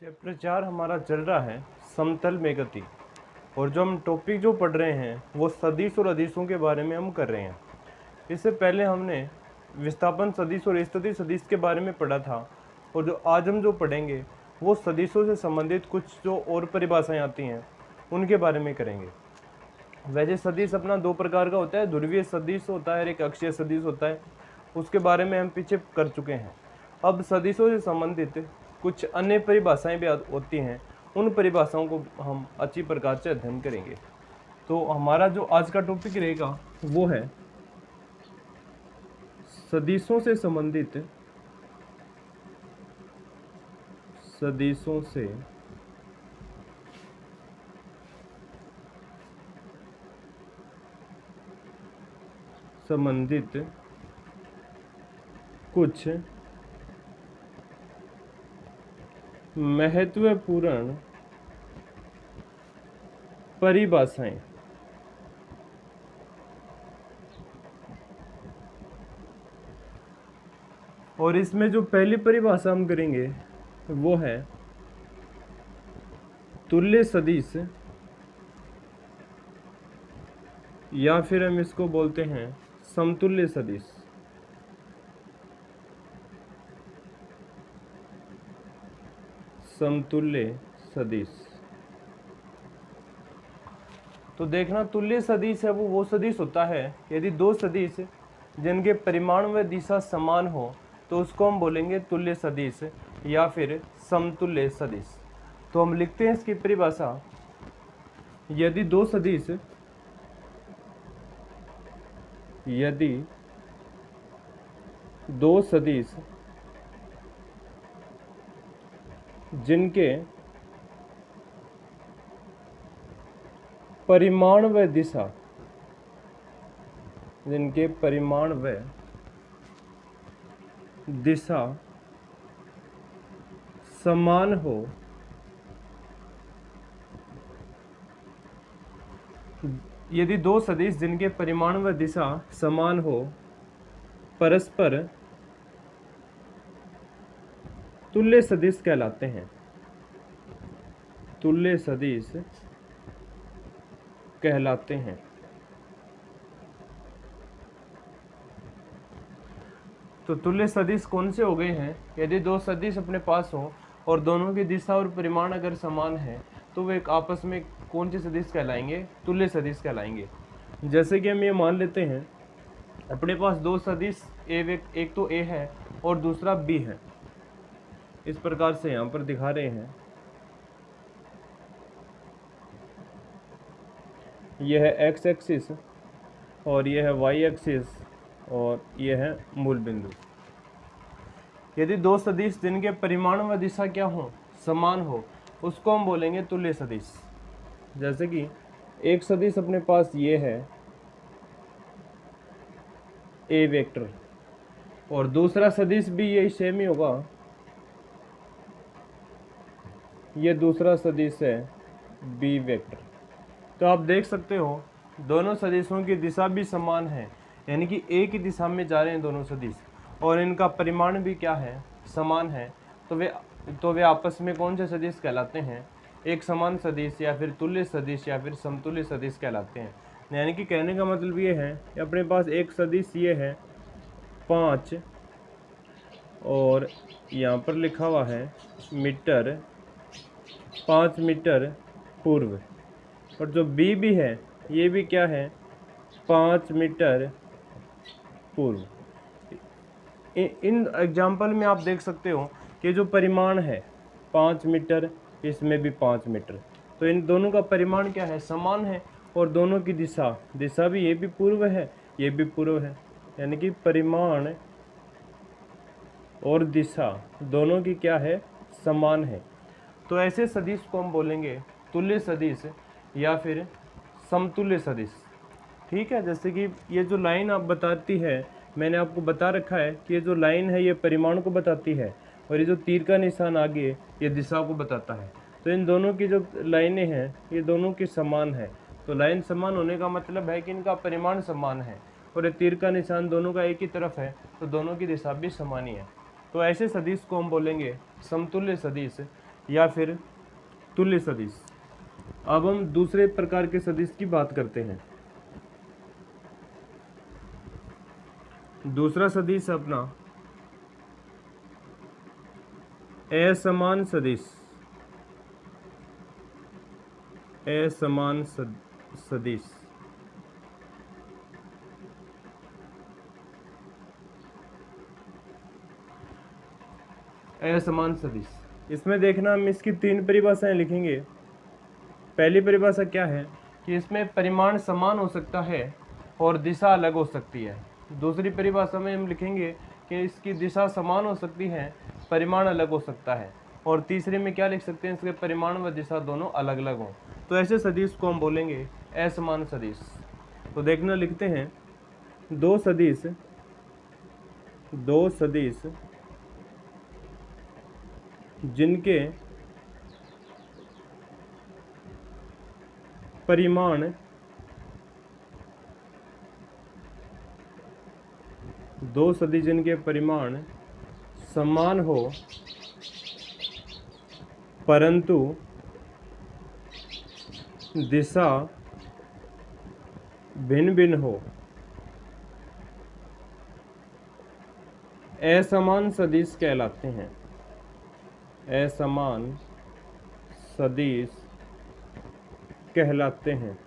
Chapter 4 हमारा चल रहा है समतल में गति। और जो हम टॉपिक जो पढ़ रहे हैं वो सदिश और अदिशों के बारे में हम कर रहे हैं। इससे पहले हमने विस्थापन सदिश और स्थिति सदिश के बारे में पढ़ा था। और जो आज हम जो पढ़ेंगे वो सदिशों से संबंधित कुछ जो और परिभाषाएं आती हैं उनके बारे में करेंगे। वैसे सदिश अपना दो प्रकार का होता है, ध्रुवीय सदिश होता है और एक अक्षीय सदिश होता है। उसके बारे में हम पीछे कर चुके हैं। अब सदिशों से संबंधित कुछ अन्य परिभाषाएं भी होती हैं, उन परिभाषाओं को हम अच्छी प्रकार से अध्ययन करेंगे। तो हमारा जो आज का टॉपिक रहेगा वो है सदिशों से संबंधित कुछ महत्वपूर्ण परिभाषाएं। और इसमें जो पहली परिभाषा हम करेंगे वो है तुल्य सदिश, या फिर हम इसको बोलते हैं समतुल्य सदिश। समतुल्य सदिश। तो देखना, तुल्य सदिश है वो सदिश होता है यदि दो सदिश जिनके परिमाण व दिशा समान हो तो उसको हम बोलेंगे तुल्य सदिश या फिर समतुल्य सदिश। तो हम लिखते हैं इसकी परिभाषा, यदि दो सदिश जिनके परिमाण व दिशा समान हो यदि दो सदिश जिनके परिमाण व दिशा समान हो परस्पर तुल्य सदिश कहलाते हैं। तुल्य सदिश कहलाते हैं। तो तुल्य सदिश कौन से हो गए हैं? यदि दो सदिश अपने पास हो और दोनों की दिशा और परिमाण अगर समान है तो वे एक आपस में कौन से सदिश कहलाएंगे? तुल्य सदिश कहलाएंगे। जैसे कि हम ये मान लेते हैं अपने पास दो सदिश एक तो ए है और दूसरा बी है। इस प्रकार से यहाँ पर दिखा रहे हैं, यह है एक्स एक्सिस और यह है वाई एक्सिस और यह है मूल बिंदु। यदि दो सदिश जिनके परिमाण व दिशा क्या हो? समान हो, उसको हम बोलेंगे तुल्य सदिश। जैसे कि एक सदिश अपने पास ये है ए वेक्टर और दूसरा सदिश भी यही सेम ही होगा, ये दूसरा सदिश है बी वेक्टर। तो आप देख सकते हो दोनों सदिशों की दिशा भी समान है, यानी कि एक ही दिशा में जा रहे हैं दोनों सदिश, और इनका परिमाण भी क्या है? समान है। तो वे आपस में कौन से सदिश कहलाते हैं? एक समान सदिश या फिर तुल्य सदिश या फिर समतुल्य सदिश कहलाते हैं। यानी कि कहने का मतलब ये है कि अपने पास एक सदिश ये है 5 और यहाँ पर लिखा हुआ है मीटर, 5 मीटर पूर्व, और जो बी भी है ये भी क्या है? 5 मीटर पूर्व। इन एग्जाम्पल में आप देख सकते हो कि जो परिमाण है 5 मीटर, इसमें भी 5 मीटर, तो इन दोनों का परिमाण क्या है? समान है। और दोनों की दिशा भी, ये भी पूर्व है ये भी पूर्व है, यानी कि परिमाण और दिशा दोनों की क्या है? समान है। तो ऐसे सदिश को हम बोलेंगे तुल्य सदिश या फिर समतुल्य सदिश। ठीक है, जैसे कि ये जो लाइन आप बताती है, मैंने आपको बता रखा है कि ये जो लाइन है ये परिमाण को बताती है और ये जो तीर का निशान आगे ये दिशा को बताता है। तो इन दोनों की जो लाइनें हैं ये दोनों की समान है। तो लाइन समान होने का मतलब है कि इनका परिमाण समान है, और ये तीर का निशान दोनों का एक ही तरफ है, तो दोनों की दिशा भी समान ही है। तो ऐसे सदिश को हम बोलेंगे समतुल्य सदिश या फिर तुल्य सदिश। अब हम दूसरे प्रकार के सदिश की बात करते हैं। दूसरा सदिश अपना असमान सदिश। असमान सदिश। असमान सदिश, इसमें देखना हम इसकी 3 परिभाषाएं लिखेंगे। पहली परिभाषा क्या है कि इसमें परिमाण समान हो सकता है और दिशा अलग हो सकती है। दूसरी परिभाषा में हम लिखेंगे कि इसकी दिशा समान हो सकती है, परिमाण अलग हो सकता है। और तीसरे में क्या लिख सकते हैं, इसके परिमाण व दिशा दोनों अलग अलग हों। तो ऐसे सदिश को हम बोलेंगे असमान सदिश। तो देखना लिखते हैं, दो सदिश जिनके परिमाण जिनके परिमाण समान हो परंतु दिशा भिन्न भिन्न हो, असमान सदिश कहलाते हैं। असमान सदिश कहलाते हैं।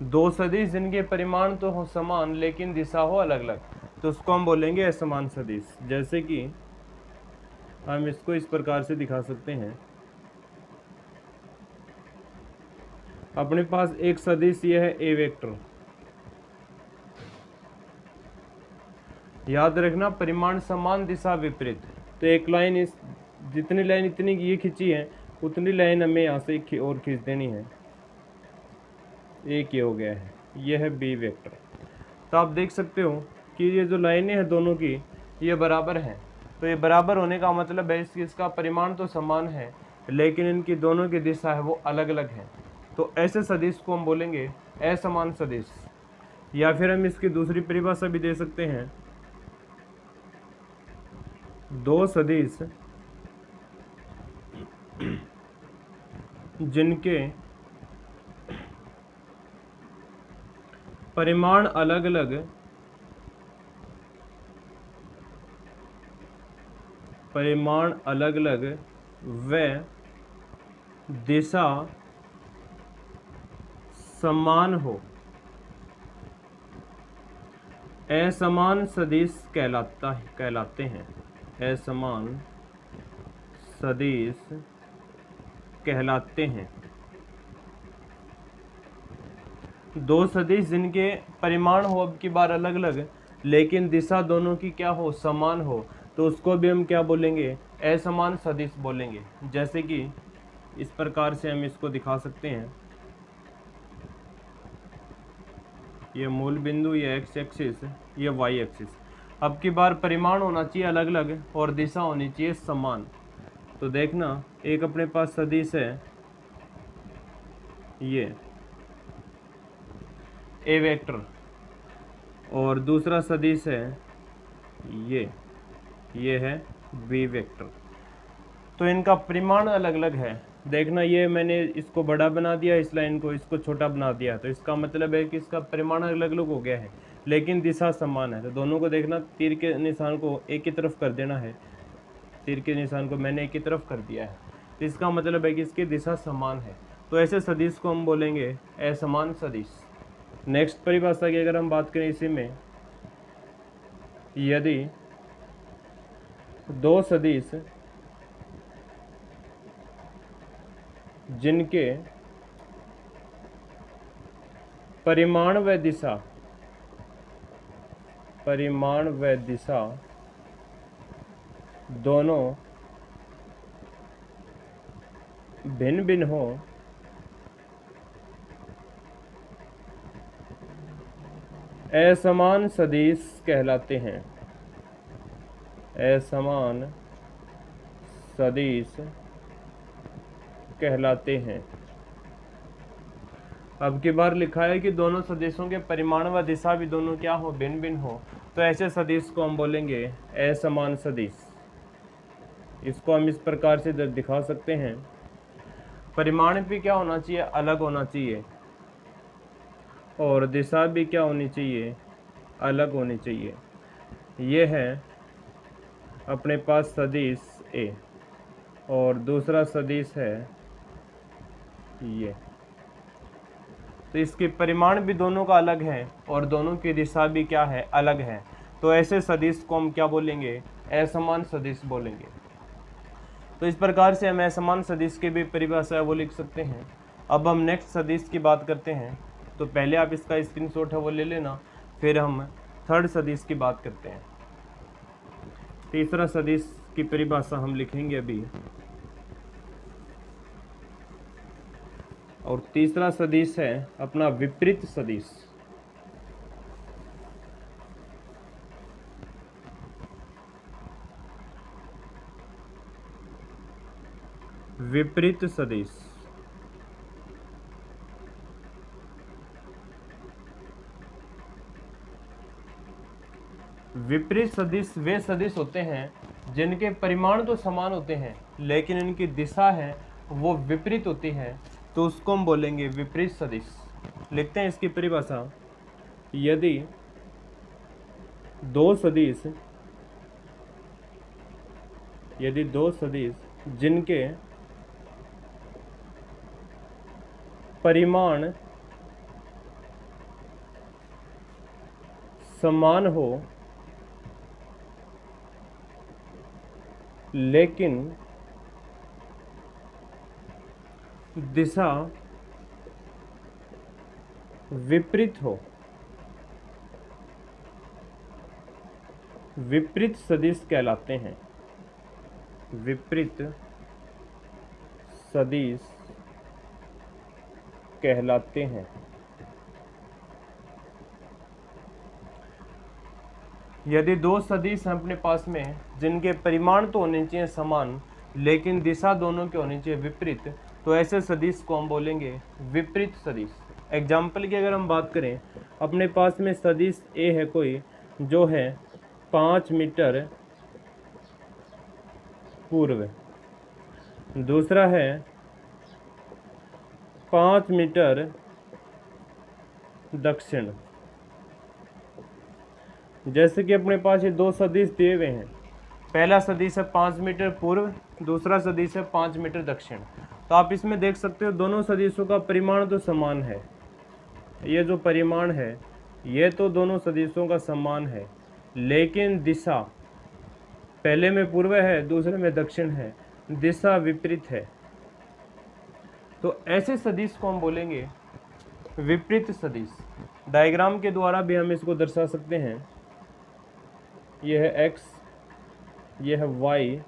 दो सदिश जिनके परिमाण तो हो समान लेकिन दिशा हो अलग अलग, तो उसको हम बोलेंगे असमान सदिश। जैसे कि हम इसको इस प्रकार से दिखा सकते हैं। अपने पास एक सदिश ये है ए वेक्टर। याद रखना परिमाण समान दिशा विपरीत। तो एक लाइन इस जितनी लाइन इतनी ये खींची है उतनी लाइन हमें यहाँ से और खींच देनी है। एक ये हो गया है, ये है बी वेक्टर। तो आप देख सकते हो कि ये जो लाइनें हैं दोनों की ये बराबर हैं। तो ये बराबर होने का मतलब है इसका परिमाण तो समान है लेकिन इनकी दोनों की दिशा है वो अलग अलग है। तो ऐसे सदिश को हम बोलेंगे असमान सदिश। या फिर हम इसकी दूसरी परिभाषा भी दे सकते हैं, दो सदिश जिनके परिमाण अलग अलग व दिशा समान हो, असमान सदिश कहलाते हैं। असमान सदिश कहलाते हैं। दो सदिश जिनके परिमाण हो अब की बार अलग अलग लेकिन दिशा दोनों की क्या हो, समान हो, तो उसको भी हम क्या बोलेंगे, असमान सदिश बोलेंगे। जैसे कि इस प्रकार से हम इसको दिखा सकते हैं। ये मूल बिंदु, ये एक्स एक्सिस, ये वाई एक्सिस। अब की बार परिमाण होना चाहिए अलग अलग और दिशा होनी चाहिए समान। तो देखना एक अपने पास सदिश है ये ए वेक्टर और दूसरा सदिश है ये है बी वेक्टर। तो इनका परिमाण अलग अलग है। देखना ये मैंने इसको बड़ा बना दिया, इस लाइन को इसको छोटा बना दिया, तो इसका मतलब है कि इसका परिमाण अलग अलग हो गया है लेकिन दिशा समान है। तो दोनों को देखना, तीर के निशान को एक की तरफ कर देना है। तीर के निशान को मैंने एक की तरफ कर दिया है, तो इसका मतलब है कि इसकी दिशा समान है। तो ऐसे सदिश को हम बोलेंगे असमान सदिश। नेक्स्ट परिभाषा की अगर हम बात करें इसी में, यदि दो सदिश जिनके परिमाण व दिशा दोनों भिन्न भिन्न हो, असमान सदिश कहलाते हैं। असमान सदिश कहलाते हैं। अब की बार लिखा है कि दोनों सदिशों के परिमाण व दिशा भी दोनों क्या हो, भिन्न भिन्न हो, तो ऐसे सदिश को हम बोलेंगे असमान सदिश। इसको हम इस प्रकार से दिखा सकते हैं, परिमाण भी क्या होना चाहिए, अलग होना चाहिए, और दिशा भी क्या होनी चाहिए, अलग होनी चाहिए। ये है अपने पास सदिश ए, और दूसरा सदिश है ये। तो इसके परिमाण भी दोनों का अलग है और दोनों की दिशा भी क्या है, अलग है। तो ऐसे सदिश को हम क्या बोलेंगे, असमान सदिश बोलेंगे। तो इस प्रकार से हम असमान सदिश की भी परिभाषा है वो लिख सकते हैं। अब हम नेक्स्ट सदिश की बात करते हैं। तो पहले आप इसका स्क्रीनशॉट है वो ले लेना, फिर हम थर्ड सदिश की बात करते हैं। तीसरा सदिश की परिभाषा हम लिखेंगे अभी, और तीसरा सदिश है अपना विपरीत सदिश। विपरीत सदिश विपरीत सदिश वे सदिश होते हैं जिनके परिमाण तो समान होते हैं लेकिन इनकी दिशा है वो विपरीत होती है, तो उसको हम बोलेंगे विपरीत सदिश। लिखते हैं इसकी परिभाषा, यदि दो सदिश जिनके परिमाण समान हो लेकिन दिशा विपरीत हो, विपरीत सदिश कहलाते हैं। विपरीत सदिश कहलाते हैं। यदि दो सदिश हैं अपने पास में जिनके परिमाण तो होने चाहिए समान लेकिन दिशा दोनों की होनी चाहिए विपरीत, तो ऐसे सदिश को हम बोलेंगे विपरीत सदिश। एग्जाम्पल की अगर हम बात करें, अपने पास में सदिश ए है कोई जो है 5 मीटर पूर्व, दूसरा है 5 मीटर दक्षिण। जैसे कि अपने पास ये दो सदिश दिए हुए हैं, पहला सदिश है 5 मीटर पूर्व, दूसरा सदिश है 5 मीटर दक्षिण। तो आप इसमें देख सकते हो दोनों सदिशों का परिमाण तो समान है। ये जो परिमाण है ये तो दोनों सदिशों का समान है, लेकिन दिशा पहले में पूर्व है दूसरे में दक्षिण है, दिशा विपरीत है। तो ऐसे सदिश को हम बोलेंगे विपरीत सदिश। डायग्राम के द्वारा भी हम इसको दर्शा सकते हैं। यह है x, यह है y,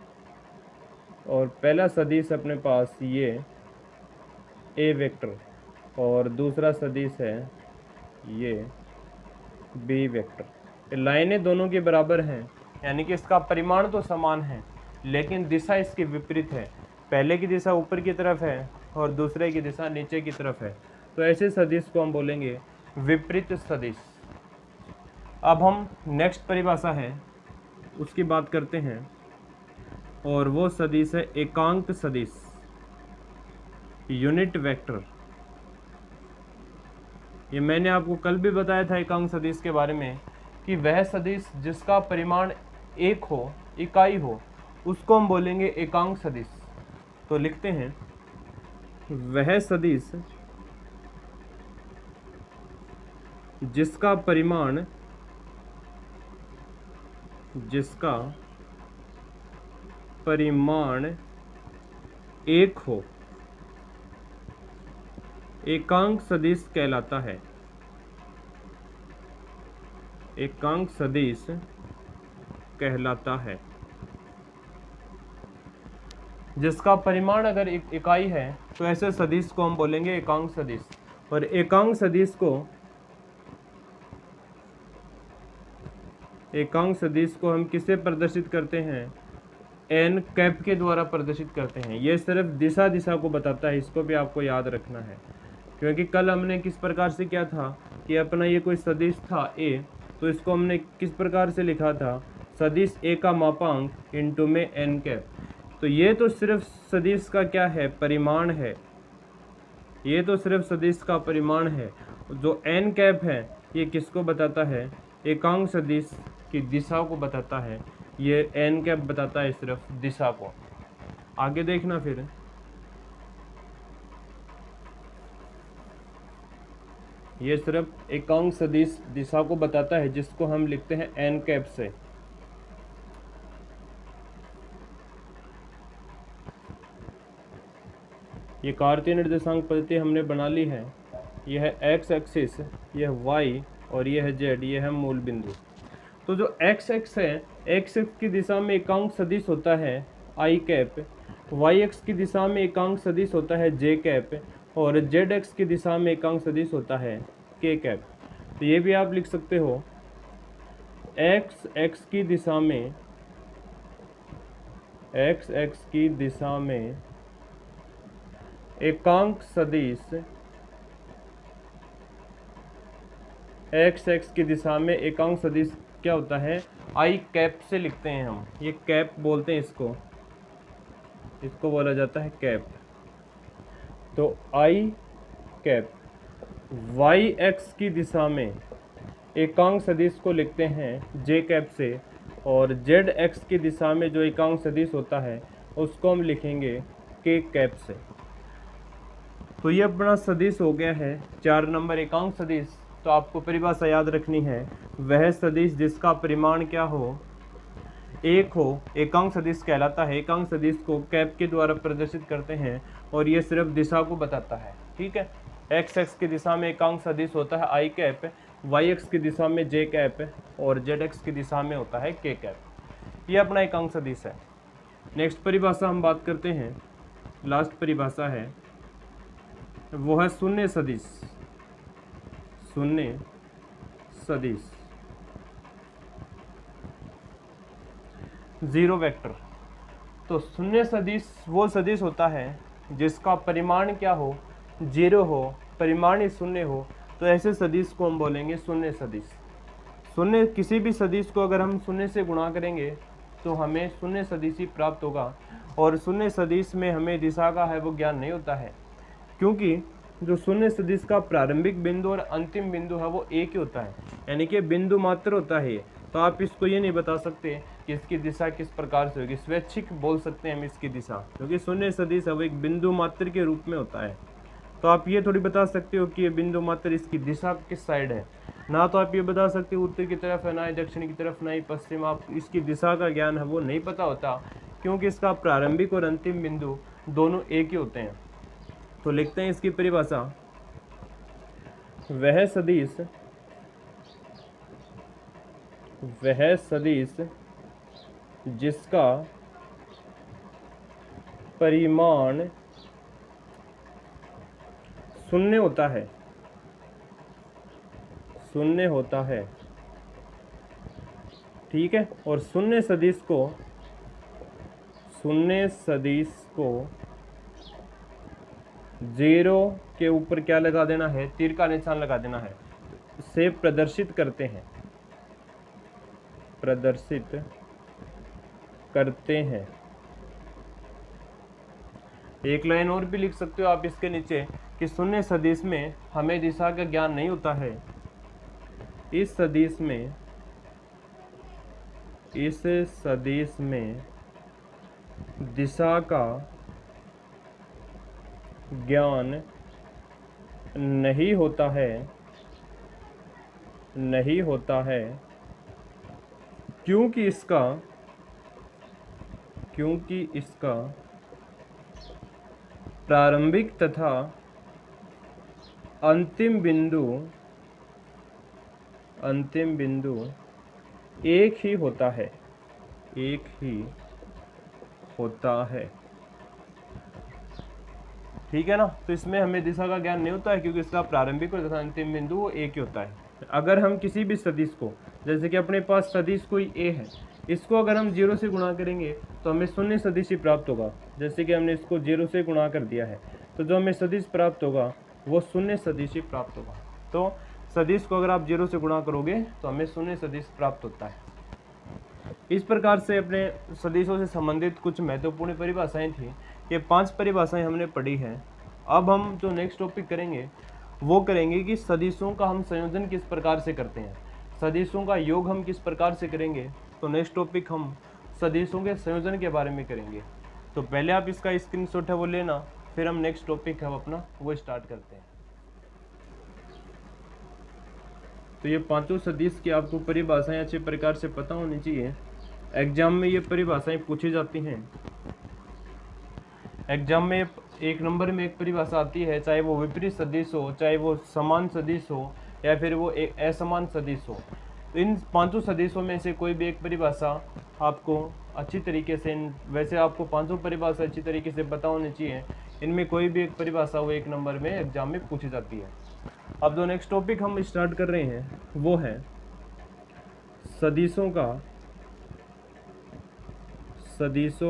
और पहला सदिश अपने पास ये a वेक्टर और दूसरा सदिश है ये b वेक्टर। लाइनें दोनों के बराबर हैं, यानी कि इसका परिमाण तो समान है लेकिन दिशा इसकी विपरीत है। पहले की दिशा ऊपर की तरफ है और दूसरे की दिशा नीचे की तरफ है। तो ऐसे सदिश को हम बोलेंगे विपरीत सदिश। अब हम नेक्स्ट परिभाषा है उसकी बात करते हैं, और वो सदिश है एकांक सदिश, यूनिट वेक्टर। ये मैंने आपको कल भी बताया था एकांक सदिश के बारे में कि वह सदिश जिसका परिमाण एक हो, इकाई हो, उसको हम बोलेंगे एकांक सदिश। तो लिखते हैं, वह सदिश जिसका परिमाण एक हो, एकांक सदिश कहलाता है। एकांक सदिश कहलाता है। जिसका परिमाण अगर इकाई है तो ऐसे सदिश को हम बोलेंगे एकांक सदिश। और एकांक सदिश को हम किससे प्रदर्शित करते हैं, एन कैप के द्वारा प्रदर्शित करते हैं। ये सिर्फ दिशा को बताता है, इसको भी आपको याद रखना है। क्योंकि कल हमने किस प्रकार से किया था कि अपना ये कोई सदिश था ए, तो इसको हमने किस प्रकार से लिखा था, सदिश ए का मापांक इंटू में एन कैप। तो ये तो सिर्फ सदिश का क्या है, परिमाण है, ये तो सिर्फ सदिश का परिमाण है। जो एन कैप है ये किसको बताता है, एकांक सदिश की दिशा को बताता है। ये एन कैप बताता है सिर्फ दिशा को। आगे देखना फिर, ये सिर्फ एकांक सदिश दिशा को बताता है, जिसको हम लिखते हैं एन कैप से। ये कार्तीय निर्देशांक पद्धति हमने बना ली है। यह है एक्स एक्सिस, यह वाई और यह है जेड, ये है मूल बिंदु। तो जो एक्स एक्स है, एक्स एक्स की दिशा में एकांक सदिश होता है आई कैप, वाई एक्स की दिशा में एकांक सदिश होता है जे कैप, और जेड एक्स की दिशा में एकांक सदिश होता है के कैप। तो ये भी आप लिख सकते हो, एक्स एक्स की दिशा में, एक्स एक्स की दिशा में एकांक सदिश, एक्स एक्स की दिशा में एकांक सदिश क्या होता है, आई कैप से लिखते हैं हम। ये कैप बोलते हैं इसको, इसको बोला जाता है कैप। तो आई कैप वाई एक्स की दिशा में एकांक सदिश को लिखते हैं जे कैप से, और जेड एक्स की दिशा में जो एकांक सदिश होता है उसको हम लिखेंगे के कैप से। तो ये अपना सदिश हो गया है 4 नंबर एकांक सदिश। तो आपको परिभाषा याद रखनी है, वह सदिश जिसका परिमाण क्या हो, एक हो, एकांक सदिश कहलाता है। एकांक सदिश को कैप के द्वारा प्रदर्शित करते हैं और ये सिर्फ दिशा को बताता है। ठीक है, एक्स एक्स की दिशा में एकांक सदिश होता है आई कैप, वाई एक्स की दिशा में जे कैप और जेड एक्स की दिशा में होता है के कैप। ये अपना एकांक सदिश है। नेक्स्ट परिभाषा हम बात करते हैं, लास्ट परिभाषा है, वो है शून्य सदिश। शून्य सदिश, जीरो वेक्टर। तो शून्य सदिश वो सदिश होता है जिसका परिमाण क्या हो, जीरो हो, परिमाण ही शून्य हो, तो ऐसे सदिश को हम बोलेंगे शून्य सदिश। शून्य, किसी भी सदिश को अगर हम शून्य से गुणा करेंगे तो हमें शून्य सदिश ही प्राप्त होगा। और शून्य सदिश में हमें दिशा का है वो ज्ञान नहीं होता है, क्योंकि जो शून्य सदिश का प्रारंभिक बिंदु और अंतिम बिंदु है वो एक ही होता है, यानी कि बिंदु मात्र होता है। तो आप इसको ये नहीं बता सकते कि इसकी दिशा किस प्रकार से होगी, स्वैच्छिक बोल सकते हैं हम इसकी दिशा, क्योंकि शून्य सदिश है वो एक बिंदु मात्र के रूप में होता है। तो आप ये थोड़ी बता सकते हो कि ये बिंदु मात्र इसकी दिशा किस साइड है, ना तो आप ये बता सकते हो उत्तर की तरफ है, ना ही दक्षिण की तरफ, ना ही पश्चिम। आप इसकी दिशा का ज्ञान है वो नहीं पता होता, क्योंकि इसका प्रारंभिक और अंतिम बिंदु दोनों एक ही होते हैं। तो लिखते हैं इसकी परिभाषा, वह सदिश, वह सदिश जिसका परिमाण शून्य होता है, शून्य होता है, ठीक है। और शून्य सदिश को, शून्य सदिश को जीरो के ऊपर क्या लगा देना है, तीर का निशान लगा देना है, से प्रदर्शित करते हैं, प्रदर्शित करते हैं। एक लाइन और भी लिख सकते हो आप इसके नीचे कि शून्य सदिश में हमें दिशा का ज्ञान नहीं होता है। इस सदिश में, इस सदिश में दिशा का ज्ञान नहीं होता है, नहीं होता है, क्योंकि इसका प्रारंभिक तथा अंतिम बिंदु एक ही होता है, एक ही होता है, ठीक है ना। तो इसमें हमें दिशा का ज्ञान नहीं होता है, क्योंकि इसका प्रारंभिक और तथा अंतिम बिंदु वो एक ही होता है। अगर हम किसी भी सदिश को, जैसे कि अपने पास सदिश कोई ए है, इसको अगर हम जीरो से गुणा करेंगे तो हमें शून्य सदिश ही प्राप्त होगा। जैसे कि हमने इसको जीरो से गुणा कर दिया है, तो जो हमें सदिश प्राप्त होगा वो शून्य सदिश ही प्राप्त होगा। तो सदिश को अगर आप 0 से गुणा करोगे तो हमें शून्य सदिश प्राप्त होता है। इस प्रकार से अपने सदिशों से संबंधित कुछ महत्वपूर्ण परिभाषाएं थी। ये 5 परिभाषाएं हमने पढ़ी हैं। अब हम जो नेक्स्ट टॉपिक करेंगे वो करेंगे कि सदिशों का हम संयोजन किस प्रकार से करते हैं, सदिशों का योग हम किस प्रकार से करेंगे। तो नेक्स्ट टॉपिक हम सदिशों के संयोजन के बारे में करेंगे। तो पहले आप इसका स्क्रीनशॉट है वो लेना, फिर हम नेक्स्ट टॉपिक है अपना वो स्टार्ट करते हैं। तो ये पांचों सदिश की आपको परिभाषाएं अच्छे प्रकार से पता होनी चाहिए। एग्जाम में ये परिभाषाएं पूछी जाती हैं। एग्जाम में 1 नंबर में एक परिभाषा आती है, चाहे वो विपरीत सदिश हो, चाहे वो समान सदिश हो, या फिर वो एक असमान सदिश हो। तो इन पांचों सदिशों में से कोई भी एक परिभाषा आपको अच्छी तरीके से, वैसे आपको पांचों परिभाषा अच्छी तरीके से पता होनी चाहिए। इनमें कोई भी एक परिभाषा वो 1 नंबर में एग्जाम में पूछी जाती है। अब जो नेक्स्ट टॉपिक हम स्टार्ट कर रहे हैं वो है सदिशों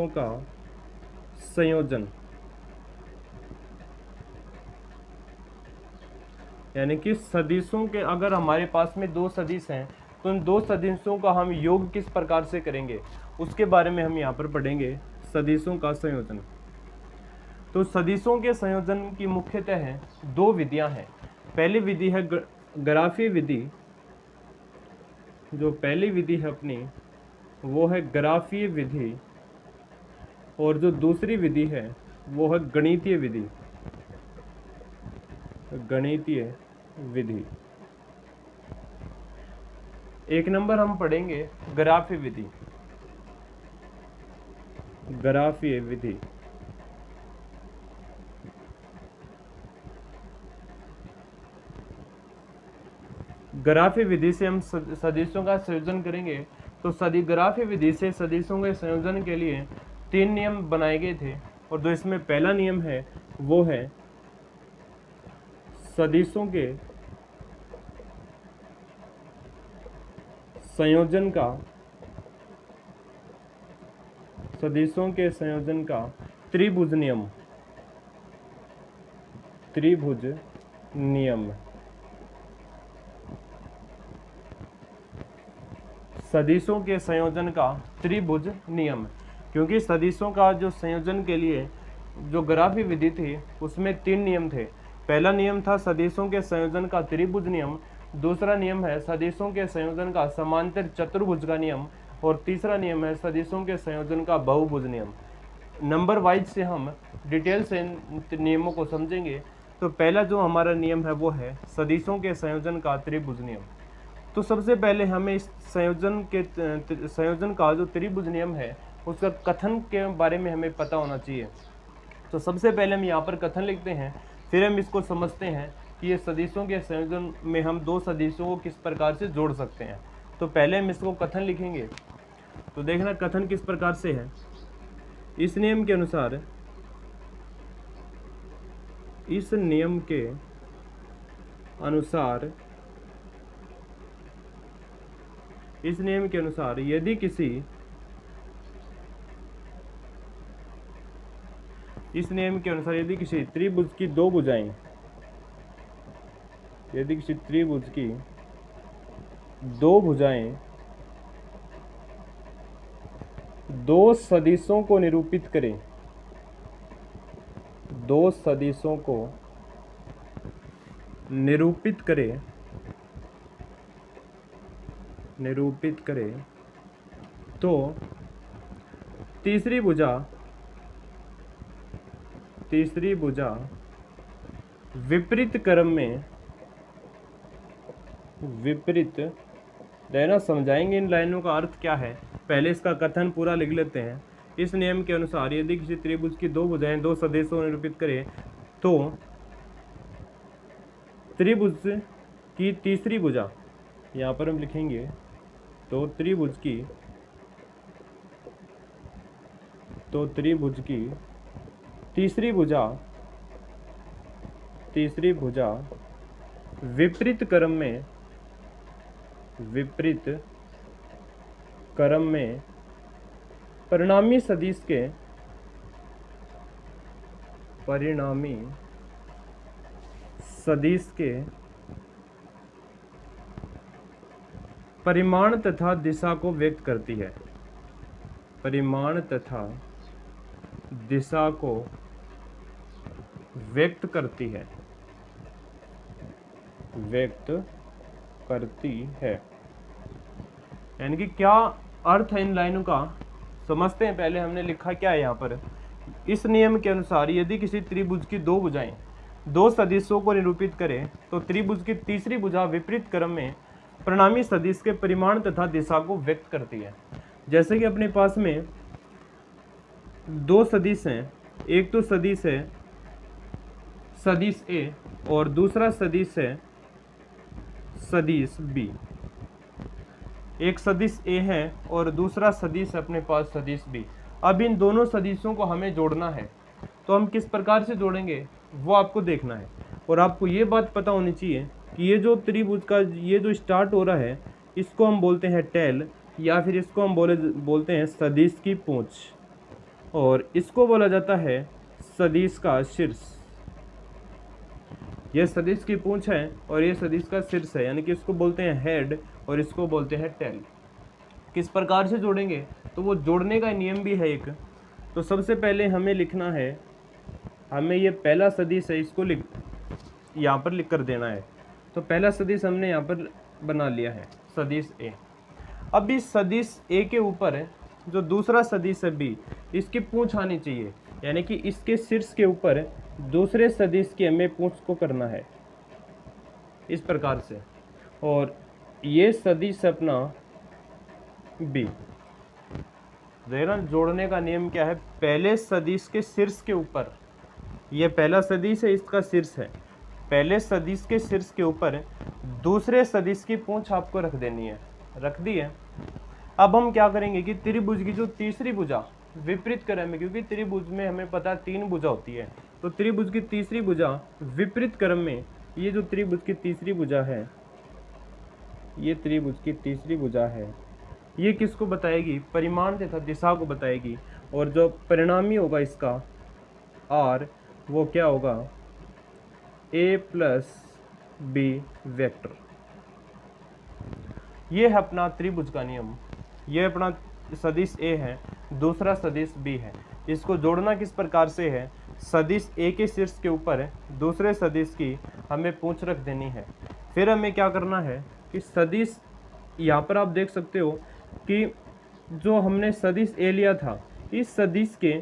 का संयोजन। यानी कि सदिशों के, अगर हमारे पास में 2 सदिश हैं तो उन 2 सदिशों का हम योग किस प्रकार से करेंगे उसके बारे में हम यहाँ पर पढ़ेंगे। सदिशों का संयोजन। तो सदिशों के संयोजन की मुख्यतः 2 विधियां हैं। पहली विधि है ग्राफीय विधि। जो पहली विधि है अपनी वो है ग्राफीय विधि, और जो दूसरी विधि है वो है गणितीय विधि। गणितीय विधि। 1 नंबर हम पढ़ेंगे ग्राफीय विधि। ग्राफीय विधि। ग्राफीय विधि से हम सदिशों का संयोजन करेंगे। तो ग्राफीय विधि से सदिशों के संयोजन के लिए 3 नियम बनाए गए थे, और जो इसमें पहला नियम है वो है सदिशों के संयोजन का त्रिभुज नियम। त्रिभुज नियम। सदिशों के संयोजन का त्रिभुज नियम, क्योंकि सदिशों का जो संयोजन के लिए जो ग्राफीय विधि थी उसमें 3 नियम थे। पहला नियम था सदिशों के संयोजन का त्रिभुज नियम, दूसरा नियम है सदिशों के संयोजन का समांतर चतुर्भुज का नियम, और तीसरा नियम है सदिशों के संयोजन का बहुभुज नियम। नंबर वाइज से हम डिटेल से नियमों को समझेंगे। तो पहला जो हमारा नियम है वो है सदिशों के संयोजन का त्रिभुज नियम। तो सबसे पहले हमें इस संयोजन का जो त्रिभुज नियम है उसका कथन के बारे में हमें पता होना चाहिए। तो सबसे पहले हम यहाँ पर कथन लिखते हैं, फिर हम इसको समझते हैं कि ये सदिशों के संयोजन में हम 2 सदिशों को किस प्रकार से जोड़ सकते हैं। तो पहले हम इसको कथन लिखेंगे। तो देखना कथन किस प्रकार से है। इस नियम के अनुसार, यदि किसी त्रिभुज की 2 भुजाएं, यदि किसी त्रिभुज की 2 भुजाएं 2 सदिशों को निरूपित करें, 2 सदिशों को निरूपित करे, तो तीसरी भुजा विपरीत रहना। समझाएंगे इन लाइनों का अर्थ क्या है, पहले इसका कथन पूरा लिख लेते हैं। इस नियम के अनुसार यदि किसी त्रिभुज की 2 भुजाएं 2 सदिशों को निरूपित करें तो त्रिभुज की तीसरी भुजा, यहाँ पर हम लिखेंगे तो त्रिभुज की तीसरी भुजा विपरीत क्रम में परिणामी सदिश के परिमाण तथा दिशा को व्यक्त करती है। परिमाण तथा दिशा को व्यक्त करती है, व्यक्त करती है। यानी कि क्या अर्थ है इन लाइनों का, समझते हैं। पहले हमने लिखा क्या है यहाँ पर, इस नियम के अनुसार यदि किसी त्रिभुज की दो भुजाएं दो सदिशों को निरूपित करें तो त्रिभुज की तीसरी भुजा विपरीत क्रम में परिणामी सदिश के परिमाण तथा दिशा को व्यक्त करती है। जैसे कि अपने पास में दो सदिश हैं, एक तो सदिश है सदिश ए और दूसरा सदिश है सदिश बी। एक सदिश ए है और दूसरा सदिश अपने पास सदिश बी। अब इन दोनों सदिशों को हमें जोड़ना है, तो हम किस प्रकार से जोड़ेंगे वो आपको देखना है। और आपको ये बात पता होनी चाहिए कि ये जो त्रिभुज का ये जो स्टार्ट हो रहा है इसको हम बोलते हैं टेल, या फिर इसको हम बोलते हैं सदिश की पूंछ, और इसको बोला जाता है सदिश का शीर्ष। ये सदिश की पूंछ है और ये सदिश का शीर्ष है, यानी कि इसको बोलते हैं हेड और इसको बोलते हैं टेल। किस प्रकार से जोड़ेंगे, तो वो जोड़ने का नियम भी है एक। तो सबसे पहले हमें लिखना है, हमें ये पहला सदिश है इसको यहाँ पर लिख कर देना है। तो पहला सदिश हमने यहाँ पर बना लिया है सदिश ए। अब इस सदिश ए के ऊपर जो दूसरा सदिश है बी, इसकी पूंछ आनी चाहिए, यानी कि इसके शीर्ष के ऊपर दूसरे सदिश की हमें पूंछ को करना है इस प्रकार से। और ये सदिश अपना बी, देखना जोड़ने का नियम क्या है, पहले सदिश के शीर्ष के ऊपर, ये पहला सदिश है इसका शीर्ष है, पहले सदिश के शीर्ष के ऊपर दूसरे सदिश की पूंछ आपको रख देनी है, रख दी है। अब हम क्या करेंगे कि त्रिभुज की जो तीसरी भुजा विपरीत क्रम में, क्योंकि त्रिभुज में हमें पता है 3 भुजा होती है, तो त्रिभुज की तीसरी भुजा विपरीत क्रम में, ये जो त्रिभुज की तीसरी भुजा है, ये त्रिभुज की तीसरी भुजा है, ये किसको बताएगी, परिमाण तथा दिशा को बताएगी। और जो परिणामी होगा इसका आर, वो क्या होगा, ए प्लस बी वेक्टर। ये है अपना त्रिभुज का नियम। ये अपना सदिश ए है, दूसरा सदिश बी है। इसको जोड़ना किस प्रकार से है, सदिश ए के शीर्ष के ऊपर दूसरे सदिश की हमें पूंछ रख देनी है। फिर हमें क्या करना है कि सदिश, यहाँ पर आप देख सकते हो कि जो हमने सदिश ए लिया था, इस सदिश के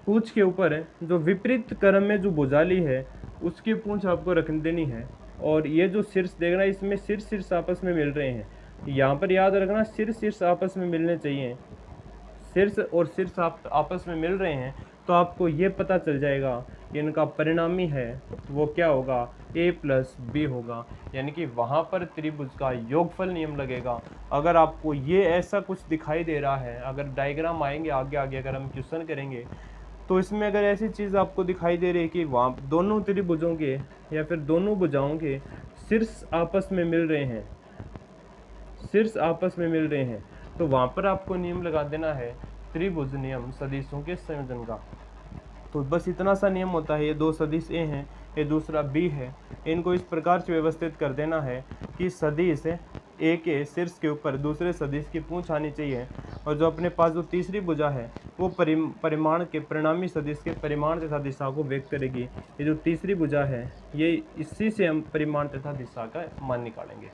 पूंछ के ऊपर जो विपरीत क्रम में जो भुजा ली है उसकी पूंछ आपको रख देनी है। और ये जो शीर्ष देखना, इसमें शीर्ष आपस में मिल रहे हैं, यहाँ पर याद रखना शीर्ष आपस में मिलने चाहिए। शीर्ष और शीर्ष आपस में मिल रहे हैं तो आपको ये पता चल जाएगा कि इनका परिणामी है वो क्या होगा, a प्लस बी होगा। यानी कि वहाँ पर त्रिभुज का योगफल नियम लगेगा। अगर आपको ये ऐसा कुछ दिखाई दे रहा है, अगर डायग्राम आएंगे आगे आगे अगर हम क्वेश्चन करेंगे, तो इसमें अगर ऐसी चीज़ आपको दिखाई दे रही है कि वहाँ दोनों त्रिभुजों के या फिर दोनों भुजाओं के शीर्ष आपस में मिल रहे हैं, शीर्ष आपस में मिल रहे हैं, तो वहाँ पर आपको नियम लगा देना है त्रिभुज नियम सदिशों के संयोजन का। तो बस इतना सा नियम होता है। ये दो सदिश ए हैं, ये दूसरा बी है, इनको इस प्रकार से व्यवस्थित कर देना है कि सदिश ए के शीर्ष के ऊपर दूसरे सदिश की पूंछ आनी चाहिए, और जो अपने पास जो तीसरी भुजा है वो परिमाण के परिणामी सदिश के परिमाण तथा दिशा को व्यक्त करेगी। ये जो तीसरी भुजा है ये इसी से हम परिमाण तथा दिशा का मान निकालेंगे।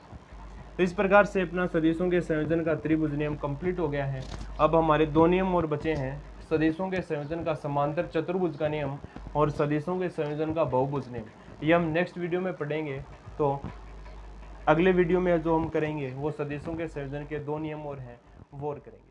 तो इस प्रकार से अपना सदिशों के संयोजन का त्रिभुज नियम कंप्लीट हो गया है। अब हमारे दो नियम और बचे हैं, सदिशों के संयोजन का समांतर चतुर्भुज का नियम और सदिशों के संयोजन का बहुभुज नियम। ये हम नेक्स्ट वीडियो में पढ़ेंगे। तो अगले वीडियो में जो हम करेंगे वो सदिशों के संयोजन के दो नियम और हैं वो और करेंगे।